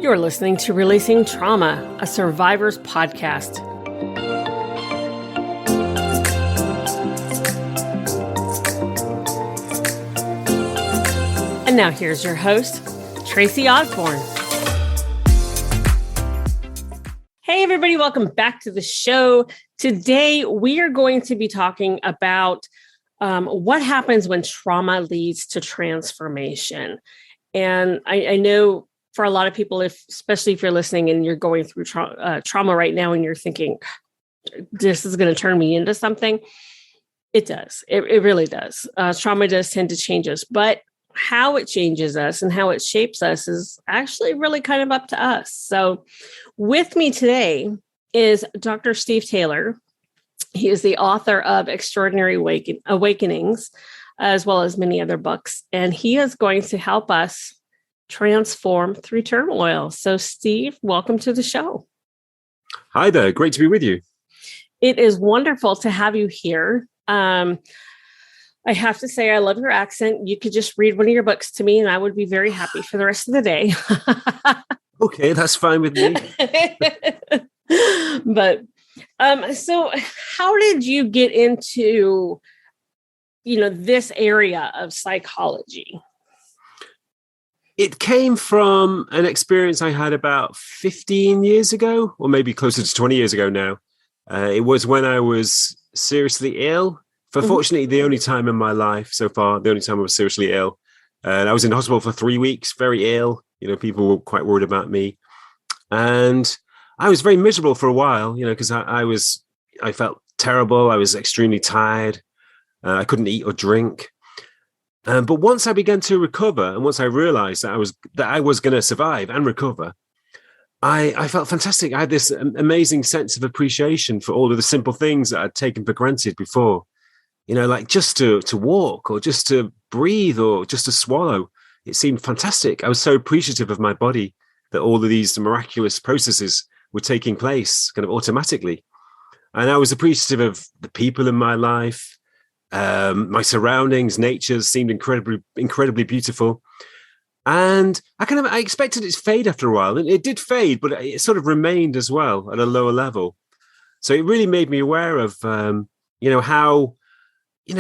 You're listening to Releasing Trauma, a survivor's podcast. And now here's your host, Tracy Osborne. Hey, everybody, welcome back to the show. Today, we are going to be talking about what happens when trauma leads to transformation. And I know for a lot of people, especially if you're listening and you're going through trauma right now and you're thinking, this is going to turn me into something, it does. It really does. Trauma does tend to change us, but how it changes us and how it shapes us is actually really kind of up to us. So with me today is Dr. Steve Taylor. He is the author of Extraordinary Awakenings, as well as many other books, and he is going to help us transform through turmoil. So, Steve, welcome to the show. Hi there. Great to be with you. It is wonderful to have you here. I have to say, I love your accent. You could just read one of your books to me, and I would be very happy for the rest of the day. Okay, that's fine with me. But so how did you get into, this area of psychology? It came from an experience I had about 15 years ago, or maybe closer to 20 years ago now. It was when I was seriously ill. Fortunately, the only time in my life so far, the only time I was seriously ill. And I was in hospital for 3 weeks, very ill. People were quite worried about me. And I was very miserable for a while, because I felt terrible. I was extremely tired. I couldn't eat or drink. But once I began to recover, and once I realized that I was going to survive and recover, I felt fantastic. I had this amazing sense of appreciation for all of the simple things that I'd taken for granted before. Like just to walk, or just to breathe, or just to swallow. It seemed fantastic. I was so appreciative of my body that all of these miraculous processes were taking place kind of automatically. And I was appreciative of the people in my life. My surroundings, nature seemed incredibly beautiful. And I expected it to fade after a while. And it did fade, but it sort of remained as well at a lower level. So it really made me aware of, how,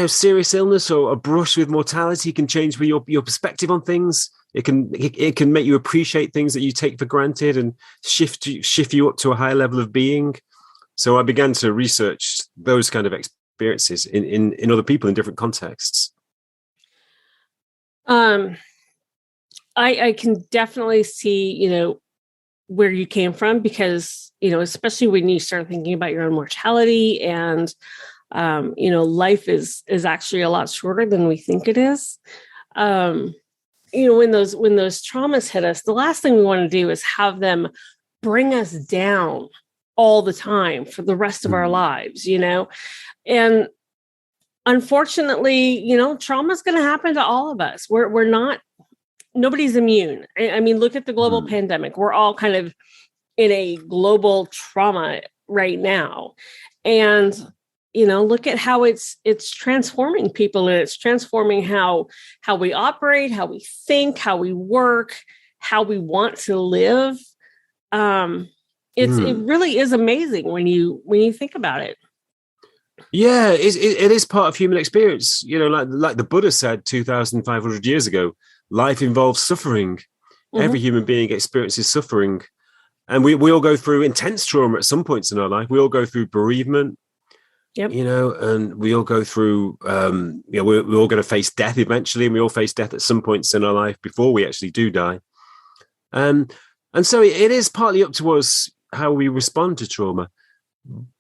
serious illness or a brush with mortality can change your perspective on things. It can make you appreciate things that you take for granted and shift you up to a higher level of being. So I began to research those kind of experiences in other people in different contexts. I can definitely see, where you came from, because, especially when you start thinking about your own mortality and, life is actually a lot shorter than we think it is. When those traumas hit us, the last thing we want to do is have them bring us down all the time for the rest of our lives, and unfortunately, trauma is going to happen to all of us. Nobody's immune. I mean, look at the global pandemic. We're all kind of in a global trauma right now. And, look at how it's transforming people, and it's transforming how we operate, how we think, how we work, how we want to live. It really is amazing when you think about it. Yeah, it is part of human experience. Like the Buddha said 2,500 years ago, life involves suffering. Every human being experiences suffering. And we all go through intense trauma at some points in our life. We all go through bereavement, and we all go through, we're all going to face death eventually. And we all face death at some points in our life before we actually do die. And so it is partly up to us how we respond to trauma.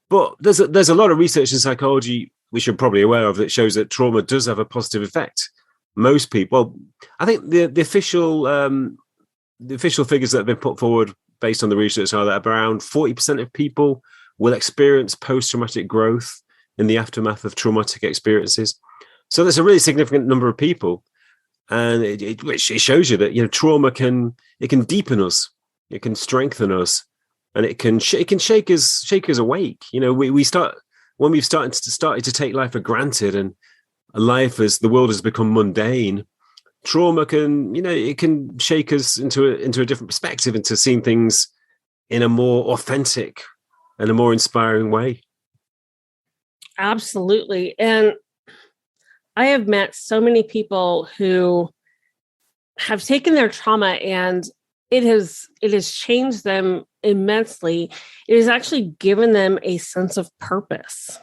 But there's a lot of research in psychology, which you're probably aware of, that shows that trauma does have a positive effect. Most people, I think the official figures that have been put forward based on the research are that around 40% of people will experience post-traumatic growth in the aftermath of traumatic experiences. So that's a really significant number of people, and it shows you that trauma can deepen us, it can strengthen us. And it can shake us awake. We start when we've started to take life for granted, and life as the world has become mundane. trauma can, it can shake us into a different perspective, into seeing things in a more authentic and a more inspiring way. Absolutely. And I have met so many people who have taken their trauma and it has changed them immensely. It has actually given them a sense of purpose.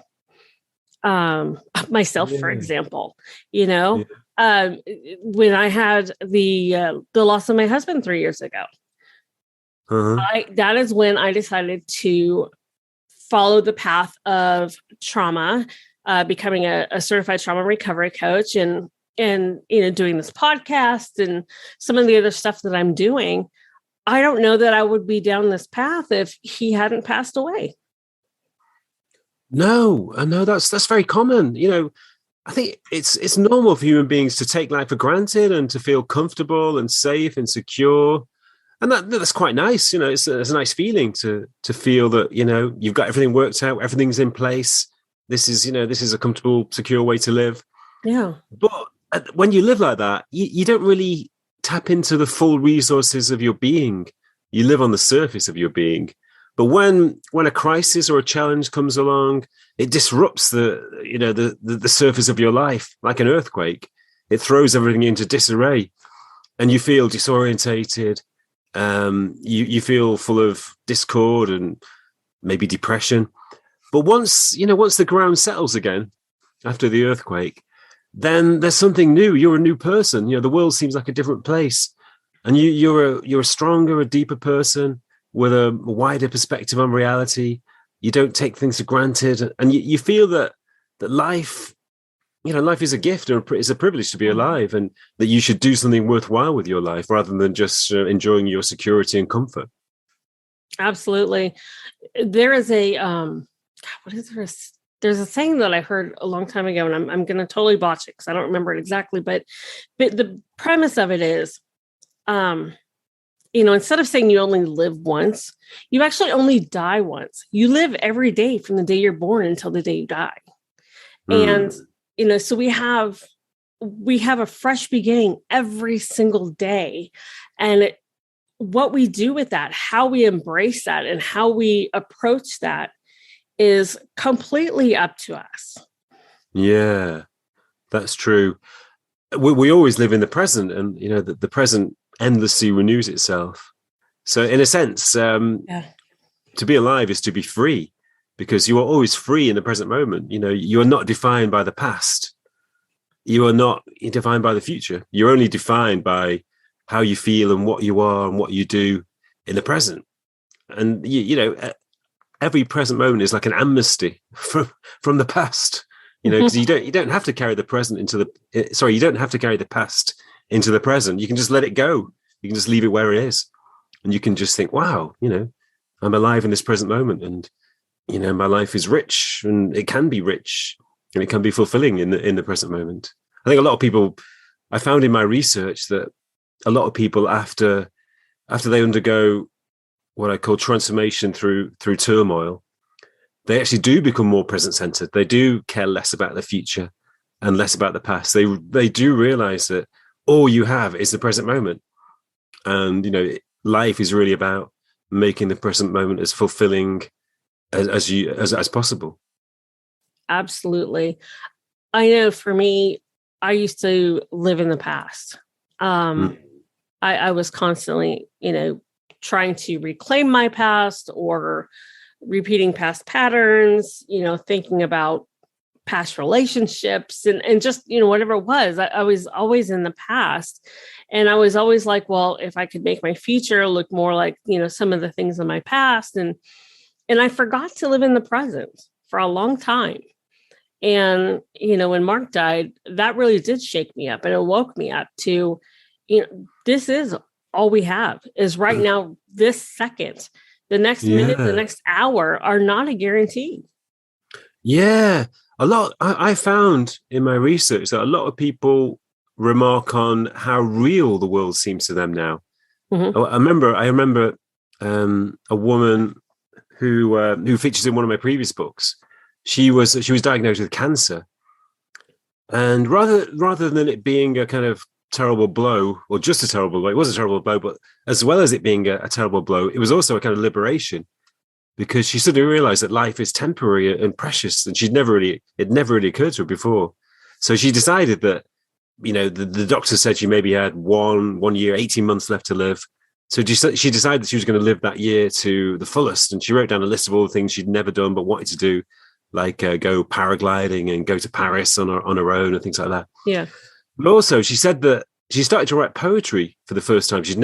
Myself, for example, Yeah. when I had the loss of my husband 3 years ago, that is when I decided to follow the path of trauma, becoming a certified trauma recovery coach, and doing this podcast and some of the other stuff that I'm doing. I don't know that I would be down this path if he hadn't passed away. No, that's very common. I think it's normal for human beings to take life for granted and to feel comfortable and safe and secure. And that's quite nice. It's a nice feeling to feel that, you've got everything worked out, everything's in place. This is a comfortable, secure way to live. Yeah. But when you live like that, you don't really tap into the full resources of your being. You live on the surface of your being. But when a crisis or a challenge comes along, it disrupts the surface of your life like an earthquake. It throws everything into disarray, and you feel disorientated. You feel full of discord and maybe depression. But once the ground settles again after the earthquake, then there's something new. You're a new person. The world seems like a different place, and you're a stronger, a deeper person with a wider perspective on reality. You don't take things for granted, and you feel that life, life is a gift, or it's a privilege to be alive, and that you should do something worthwhile with your life rather than just enjoying your security and comfort. Absolutely. There is there's a saying that I heard a long time ago, and I'm going to totally botch it because I don't remember it exactly, but the premise of it is, instead of saying you only live once, you actually only die once. You live every day from the day you're born until the day you die. And, so we have a fresh beginning every single day. And what we do with that, how we embrace that, and how we approach that is completely up to us. Yeah, that's true. We always live in the present, and the present endlessly renews itself. So in a sense, to be alive is to be free, because you are always free in the present moment. You are not defined by the past. You are not defined by the future. You're only defined by how you feel and what you are and what you do in the present. And every present moment is like an amnesty from the past. Because you don't have to carry the present you don't have to carry the past into the present. You can just let it go. You can just leave it where it is, and you can just think, wow, I'm alive in this present moment, and my life is rich, and it can be rich, and it can be fulfilling in the present moment. I think a lot of people, I found in my research that a lot of people after they undergo what I call transformation through turmoil, they actually do become more present centered. They do care less about the future and less about the past. They do realize that all you have is the present moment. And, life is really about making the present moment as fulfilling as possible. Absolutely. I know for me, I used to live in the past. I was constantly, trying to reclaim my past or repeating past patterns, thinking about past relationships and just, whatever it was. I was always in the past. And I was always like, well, if I could make my future look more like, some of the things in my past. And I forgot to live in the present for a long time. And, when Mark died, that really did shake me up, and it woke me up to, this is all we have is right now, this second. The next minute, the next hour are not a guarantee. Yeah. I found in my research that a lot of people remark on how real the world seems to them now. Mm-hmm. I remember a woman who features in one of my previous books. She was diagnosed with cancer, and rather than it being a kind of terrible blow, or just a terrible blow. It was a terrible blow, but as well as it being a terrible blow, it was also a kind of liberation because she suddenly realized that life is temporary and precious, and it never really occurred to her before. So she decided that, the doctor said she maybe had 1 year, 18 months left to live. So she decided that she was going to live that year to the fullest. And she wrote down a list of all the things she'd never done but wanted to do, like go paragliding and go to Paris on her own and things like that. Yeah. But also, she said that she started to write poetry for the first time. Which had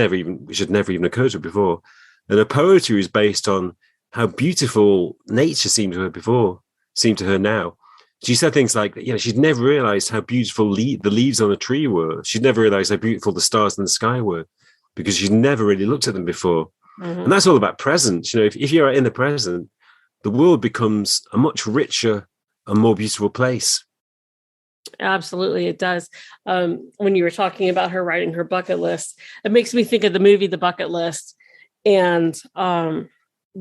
never even occurred to her before. And her poetry is based on how beautiful nature seemed to her now. She said things like, she'd never realized how beautiful the leaves on a tree were. She'd never realized how beautiful the stars in the sky were because she'd never really looked at them before. Mm-hmm. And that's all about presence. If you're in the present, the world becomes a much richer and more beautiful place. Absolutely, it does. When you were talking about her writing her bucket list, it makes me think of the movie The Bucket List. And, I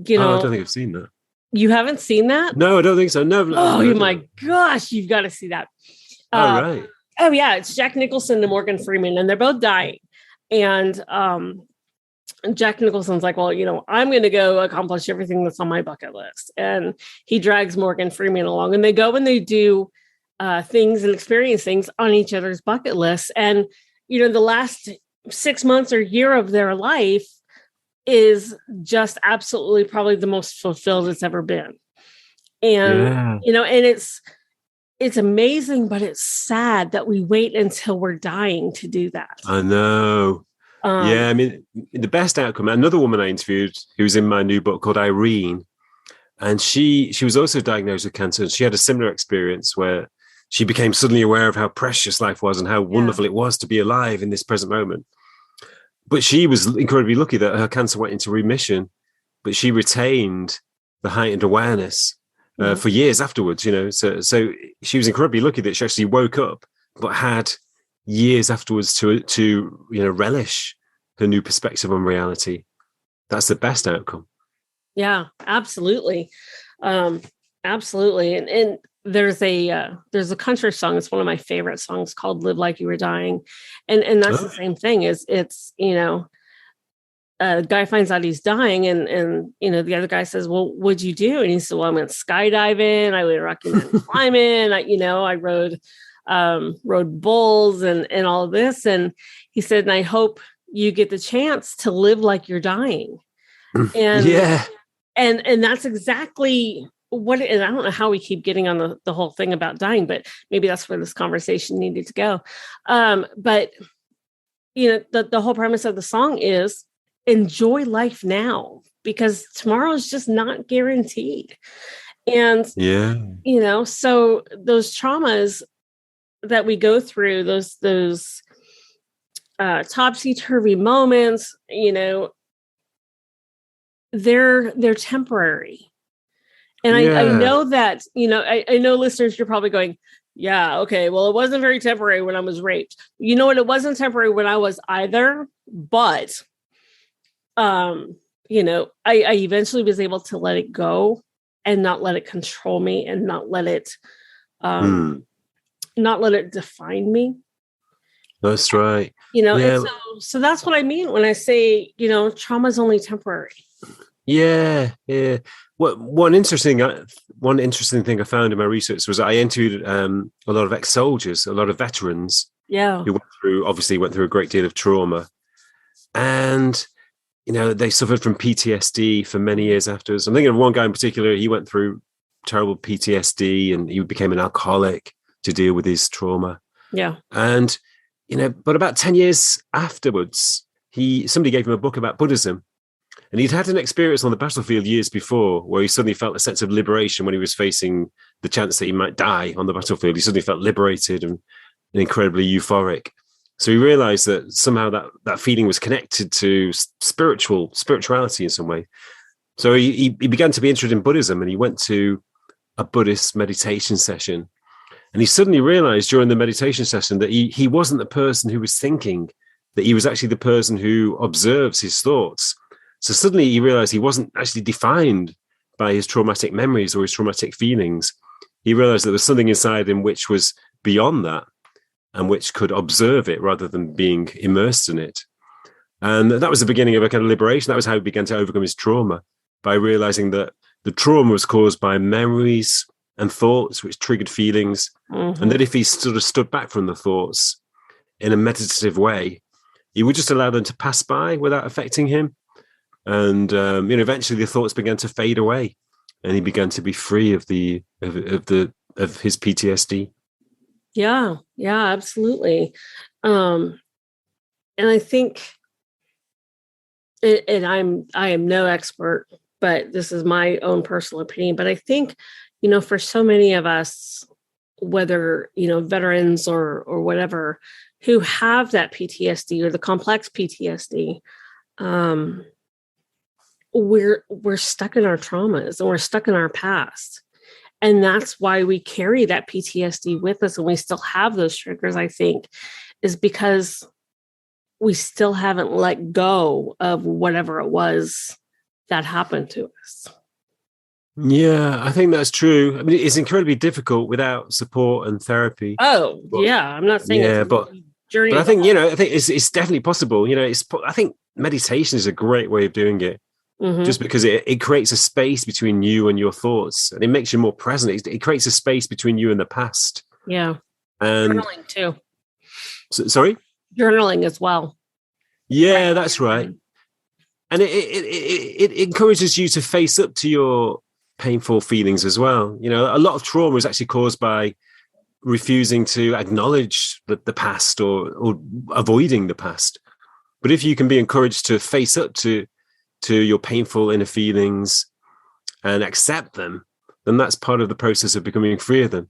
don't think I've seen that. You haven't seen that? No, I don't think so. No. Oh my gosh, you've got to see that. Right. Oh yeah, it's Jack Nicholson and Morgan Freeman, and they're both dying. And Jack Nicholson's like, well, I'm going to go accomplish everything that's on my bucket list. And he drags Morgan Freeman along, and they go and they do things and experience things on each other's bucket lists. And, the last 6 months or year of their life is just absolutely probably the most fulfilled it's ever been. And, and it's amazing, but it's sad that we wait until we're dying to do that. I know. I mean, the best outcome, another woman I interviewed who was in my new book called Irene, and she was also diagnosed with cancer. And she had a similar experience where she became suddenly aware of how precious life was and how wonderful it was to be alive in this present moment. But she was incredibly lucky that her cancer went into remission, but she retained the heightened awareness for years afterwards, So she was incredibly lucky that she actually woke up, but had years afterwards to relish her new perspective on reality. That's the best outcome. Yeah, absolutely. Absolutely. And there's a country song. It's one of my favorite songs called Live Like You Were Dying. And that's the same thing it's, a guy finds out he's dying and, the other guy says, well, what'd you do? And he said, well, I went skydiving. I went Rocky Mountain climbing. I rode bulls and all of this. And he said, and I hope you get the chance to live like you're dying. And and that's exactly what, and I don't know how we keep getting on the whole thing about dying, but maybe that's where this conversation needed to go. But the whole premise of the song is enjoy life now, because tomorrow is just not guaranteed. And, so those traumas that we go through, those topsy-turvy moments, they're temporary. And I know that, I know listeners, you're probably going, yeah, okay, well, it wasn't very temporary when I was raped. You know what? It wasn't temporary when I was either, but, I eventually was able to let it go and not let it control me and not let it define me. That's right. So that's what I mean when I say, trauma is only temporary. Yeah. Well, one interesting thing I found in my research was I interviewed a lot of ex-soldiers, a lot of veterans, who went through a great deal of trauma, and they suffered from PTSD for many years afterwards. I'm thinking of one guy in particular. He went through terrible PTSD, and he became an alcoholic to deal with his trauma. Yeah, and but about 10 years afterwards, somebody gave him a book about Buddhism. And he'd had an experience on the battlefield years before where he suddenly felt a sense of liberation when he was facing the chance that he might die on the battlefield. He suddenly felt liberated and incredibly euphoric. So he realized that somehow that feeling was connected to spirituality in some way. So he began to be interested in Buddhism, and he went to a Buddhist meditation session. And he suddenly realized during the meditation session that he wasn't the person who was thinking, that he was actually the person who observes his thoughts. So suddenly he realized he wasn't actually defined by his traumatic memories or his traumatic feelings. He realized there was something inside him which was beyond that. and which could observe it rather than being immersed in it. And that was the beginning of a kind of liberation. That was how he began to overcome his trauma, by realizing that the trauma was caused by memories and thoughts, which triggered feelings. Mm-hmm. And that if he sort of stood back from the thoughts in a meditative way, he would just allow them to pass by without affecting him. And eventually the thoughts began to fade away, and he began to be free of his PTSD. Yeah, absolutely. And I think, and I am no expert, but this is my own personal opinion. But I think, for so many of us, whether, veterans or whatever, who have that PTSD or the complex PTSD, we're stuck in our traumas and we're stuck in our past. And that's why we carry that PTSD with us and we still have those triggers, I think, is because we still haven't let go of whatever it was that happened to us. Yeah, I think that's true. I mean, it's incredibly difficult without support and therapy. Oh, but, yeah. I'm not saying it's a journey. But I think, I think it's definitely possible. I think meditation is a great way of doing it. Mm-hmm. Just because it creates a space between you and your thoughts, and it makes you more present. It creates a space between you and the past. Yeah. And journaling too. Sorry? Journaling as well. Yeah, that's right. And it encourages you to face up to your painful feelings as well. A lot of trauma is actually caused by refusing to acknowledge the past or avoiding the past. But if you can be encouraged to face up to your painful inner feelings and accept them, then that's part of the process of becoming free of them.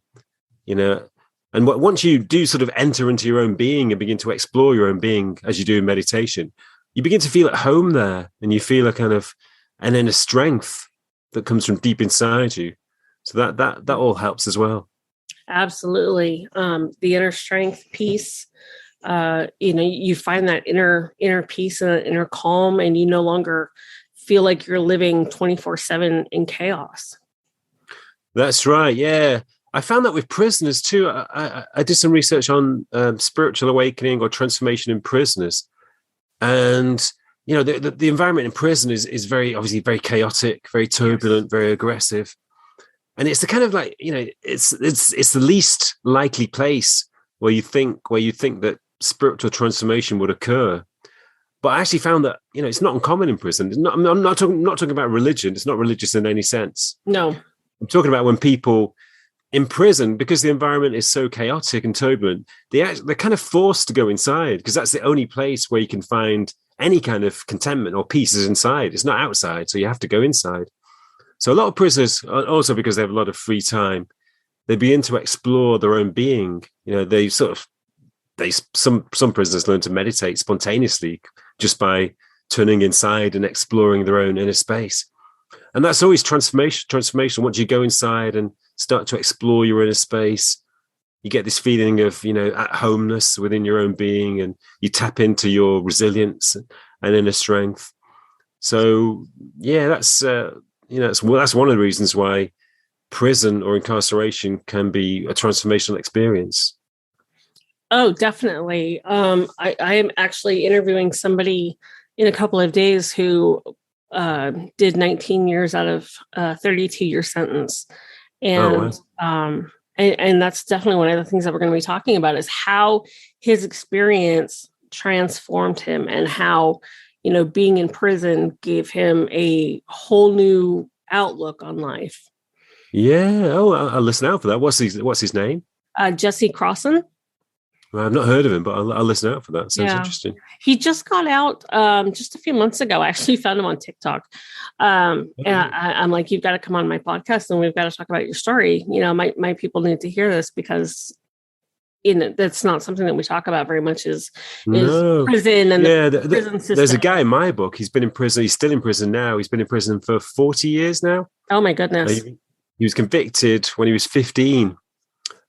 And once you do sort of enter into your own being and begin to explore your own being, as you do in meditation, you begin to feel at home there, and you feel a kind of an inner strength that comes from deep inside you. So that all helps as well. Absolutely. The inner strength piece, you find that inner peace and inner calm, and you no longer feel like you're living 24/7 in chaos. That's right. Yeah. I found that with prisoners too. I did some research on spiritual awakening or transformation in prisoners. And, the environment in prison is very, obviously very chaotic, very turbulent, yes, very aggressive. And it's the kind of like, it's the least likely place where you think that spiritual transformation would occur. But I actually found that, it's not uncommon in prison. I'm not talking about religion. It's not religious in any sense. No. I'm talking about when people in prison, because the environment is so chaotic and turbulent, they're kind of forced to go inside, because that's the only place where you can find any kind of contentment or peace is inside. It's not outside, so you have to go inside. So a lot of prisoners, also because they have a lot of free time, they begin to explore their own being. Some prisoners learn to meditate spontaneously just by turning inside and exploring their own inner space. And that's always transformation. Once you go inside and start to explore your inner space, you get this feeling of, at homeness within your own being, and you tap into your resilience and inner strength. So, yeah, that's one of the reasons why prison or incarceration can be a transformational experience. Oh, definitely. I am actually interviewing somebody in a couple of days who did 19 years out of a 32-year sentence. And, and that's definitely one of the things that we're going to be talking about, is how his experience transformed him, and how, being in prison gave him a whole new outlook on life. Yeah. Oh, I'll listen out for that. What's his name? Jesse Crossan. Well, I've not heard of him, but I'll listen out for that. Sounds interesting. He just got out just a few months ago. I actually found him on TikTok. And I'm like, you've got to come on my podcast and we've got to talk about your story. My people need to hear this, because that's not something that we talk about very much is prison and the prison system. There's a guy in my book. He's been in prison. He's still in prison now. He's been in prison for 40 years now. Oh, my goodness. He was convicted when he was 15.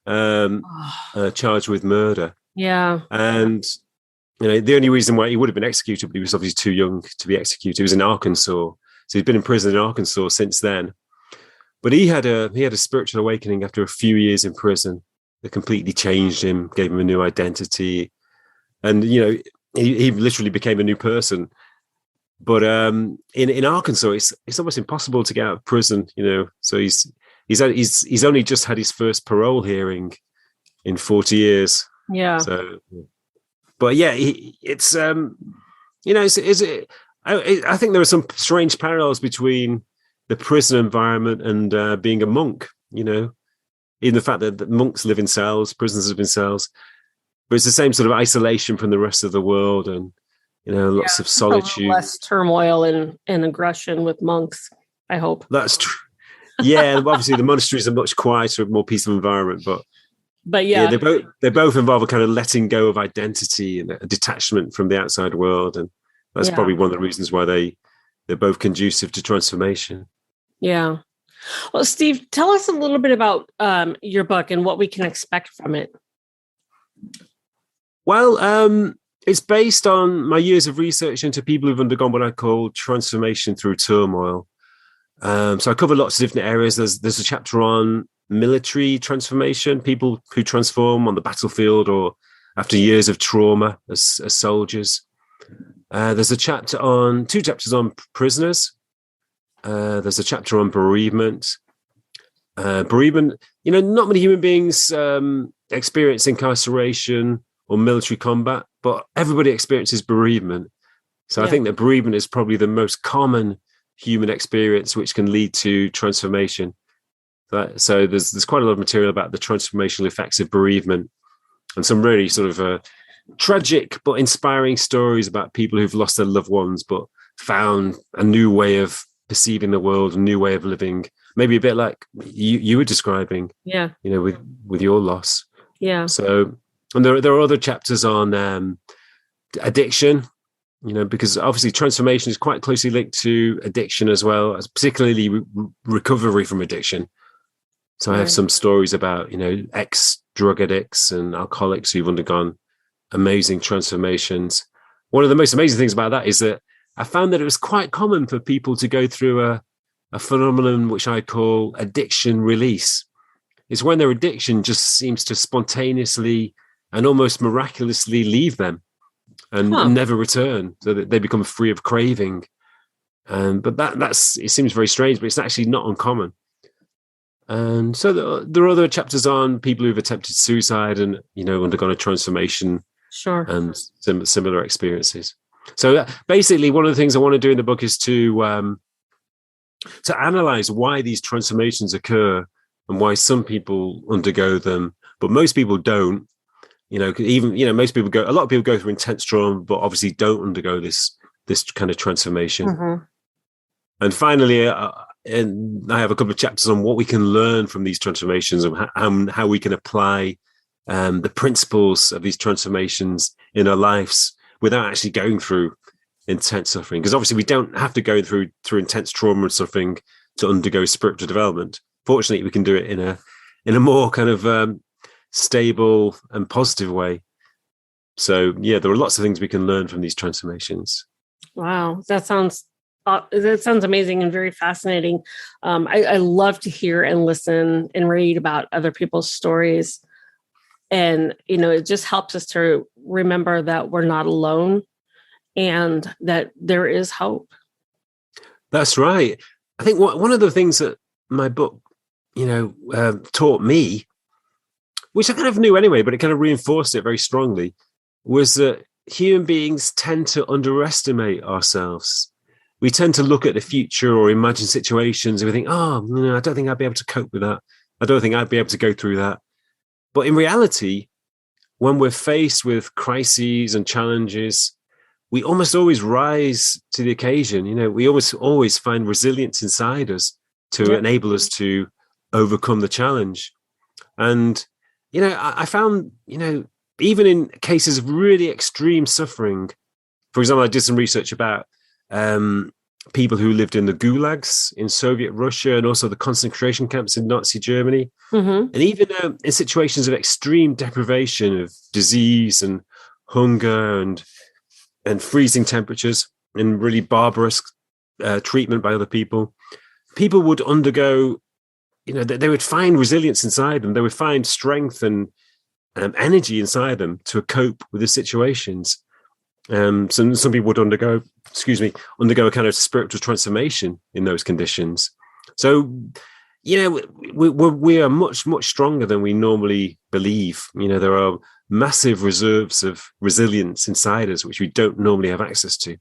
Charged with murder. Yeah. And the only reason why he would have been executed, but he was obviously too young to be executed. He was in Arkansas, so he's been in prison in Arkansas since then. But he had a spiritual awakening after a few years in prison, that completely changed him, gave him a new identity, and he literally became a new person. But in Arkansas, it's almost impossible to get out of prison. So he's only just had his first parole hearing in 40 years. Yeah. So, but yeah, it's I think there are some strange parallels between the prison environment and being a monk. In the fact that monks live in cells, prisoners live in cells, but it's the same sort of isolation from the rest of the world, and lots of solitude. Less turmoil and aggression with monks, I hope. That's true. Yeah, obviously the monasteries are much quieter, more peaceful environment, but yeah, they both involve a kind of letting go of identity and a detachment from the outside world, and that's probably one of the reasons why they're both conducive to transformation. Yeah. Well, Steve, tell us a little bit about your book and what we can expect from it. Well, it's based on my years of research into people who've undergone what I call transformation through turmoil. So I cover lots of different areas. There's a chapter on military transformation, people who transform on the battlefield or after years of trauma as soldiers. There's two chapters on prisoners. There's a chapter on bereavement. Bereavement, not many human beings experience incarceration or military combat, but everybody experiences bereavement. So I think that bereavement is probably the most common human experience which can lead to transformation. So there's quite a lot of material about the transformational effects of bereavement, and some really sort of tragic but inspiring stories about people who've lost their loved ones but found a new way of perceiving the world, a new way of living, maybe a bit like you were describing, with your loss. Yeah. So, and there are other chapters on addiction, because obviously transformation is quite closely linked to addiction as well, as particularly recovery from addiction. So I have some stories about, ex-drug addicts and alcoholics who've undergone amazing transformations. One of the most amazing things about that is that I found that it was quite common for people to go through a phenomenon which I call addiction release. It's when their addiction just seems to spontaneously and almost miraculously leave them and never return, so that they become free of craving. But it seems very strange, but it's actually not uncommon. And so there are other chapters on people who've attempted suicide and undergone a transformation, and similar experiences. So basically, one of the things I want to do in the book is to analyze why these transformations occur and why some people undergo them, but most people don't. Most people a lot of people go through intense trauma, but obviously don't undergo this kind of transformation. Mm-hmm. And finally, and I have a couple of chapters on what we can learn from these transformations and how we can apply the principles of these transformations in our lives without actually going through intense suffering. Because obviously we don't have to go through intense trauma and suffering to undergo spiritual development. Fortunately, we can do it in a more kind of stable and positive way. So yeah, there are lots of things we can learn from these transformations. Wow, that sounds amazing and very fascinating. I love to hear and listen and read about other people's stories. And, it just helps us to remember that we're not alone and that there is hope. That's right. I think one of the things that my book, taught me, which I kind of knew anyway, but it kind of reinforced it very strongly, was that human beings tend to underestimate ourselves. We tend to look at the future or imagine situations and we think, I don't think I'd be able to cope with that. I don't think I'd be able to go through that. But in reality, when we're faced with crises and challenges, we almost always rise to the occasion. We always find resilience inside us to enable us to overcome the challenge. And, I found, even in cases of really extreme suffering, for example, I did some research about people who lived in the gulags in Soviet Russia and also the concentration camps in Nazi Germany. Mm-hmm. And even in situations of extreme deprivation, of disease and hunger and freezing temperatures and really barbarous treatment by other people, people would undergo they would find resilience inside them. They would find strength and energy inside them to cope with the situations. Some people would undergo a kind of spiritual transformation in those conditions. So, we are much, much stronger than we normally believe. There are massive reserves of resilience inside us, which we don't normally have access to.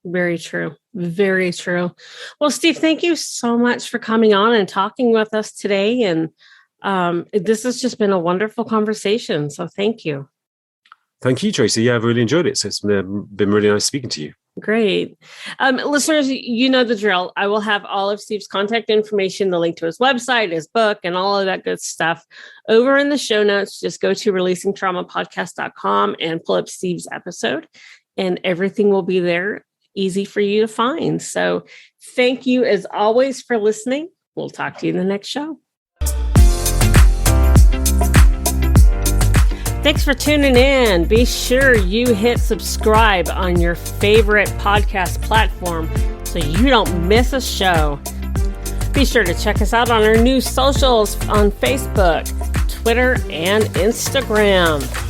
Very true. Very true. Well, Steve, thank you so much for coming on and talking with us today. And this has just been a wonderful conversation. So thank you. Thank you, Tracy. Yeah, I've really enjoyed it. So it's been really nice speaking to you. Great. Listeners, you know the drill. I will have all of Steve's contact information, the link to his website, his book, and all of that good stuff over in the show notes. Just go to releasingtraumapodcast.com and pull up Steve's episode, and everything will be there, easy for you to find. So thank you as always for listening. We'll talk to you in the next show. Thanks for tuning in. Be sure you hit subscribe on your favorite podcast platform so you don't miss a show. Be sure to check us out on our new socials on Facebook, Twitter, and Instagram.